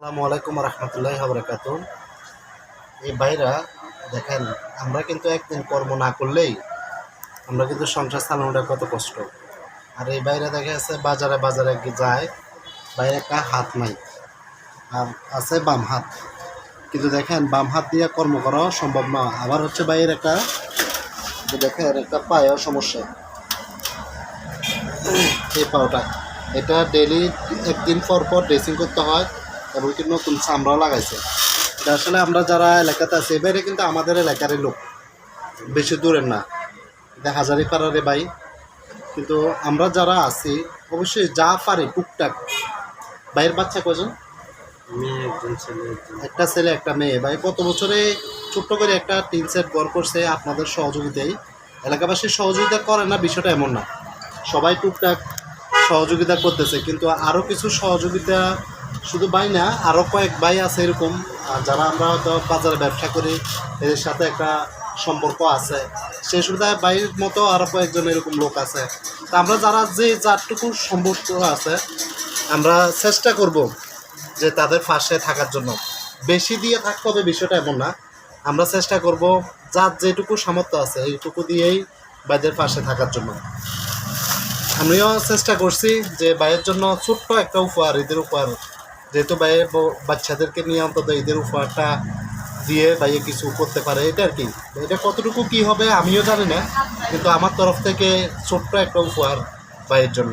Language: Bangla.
আসসালামু আলাইকুম রহমতুল্লাহি বারাকাতুহু। এই ভাইরা দেখেন, আমরা কিন্তু একদিন কর্ম না করলেই আমরা কিন্তু সংসার চালানোটা কত কষ্ট। আর এই বাইরে দেখা যাচ্ছে বাজারে বাজারে যায়, বাইরে একটা হাত নাই আর আছে বাম হাত, কিন্তু দেখেন বাম হাত দিয়ে কর্ম করা সম্ভব না। আবার হচ্ছে বাইরের একটা দেখেন একটা পায়েও সমস্যা, এই পাওটা এটা ডেলি একদিন পর পর ড্রেসিং করতে হয় এবং কি নতুন চামড়াও লাগাইছে। এটা আসলে আমরা যারা এলাকাতে আছি, এবারে কিন্তু আমাদের এলাকারই লোক, বেশি দূরের না, এটা হাজারিপাড়ারে ভাই। কিন্তু আমরা যারা আছি অবশ্যই যা পারি টুকটাক। ভাইয়ের বাচ্চা কজন? মেয়ে একজন, ছেলে একজন। একটা ছেলে একটা মেয়ে। ভাই কত বছরে ছোট্ট করে একটা টিন সেট ঘর করছে আপনাদের সহযোগিতায়। এলাকাবাসীর সহযোগিতা করে না বিষয়টা এমন না, সবাই টুকটাক সহযোগিতা করতেছে। কিন্তু আরও কিছু সহযোগিতা শুধু ভাই না, আরও কয়েক ভাই আছে এরকম, যারা আমরা হয়তো বাজারে ব্যবসা করি, এদের সাথে একটা সম্পর্ক আছে। সেই সুবিধায় ভাইয়ের মতো আরও কয়েকজন এরকম লোক আছে। তা আমরা যারা যে যারটুকু সম্পর্ক আছে, আমরা চেষ্টা করব যে তাদের পাশে থাকার জন্য। বেশি দিয়ে থাকতে হবে বিষয়টা এমন না, আমরা চেষ্টা করব যার যেটুকু সামর্থ্য আছে এইটুকু দিয়েই ভাইদের পাশে থাকার জন্য। আমিও চেষ্টা করছি যে ভাইয়ের জন্য ছোট্ট একটা উপহার, ঈদের উপহার, যেহেতু ভাইয়ের বাচ্চাদেরকে নিয়ে অন্তত ঈদের উপহারটা দিয়ে ভাইয়ে কিছু করতে পারে, এটা আর কি। এটা কতটুকু কি হবে আমিও জানি না, কিন্তু আমার তরফ থেকে ছোট্ট একটা উপহার ভাইয়ের জন্য।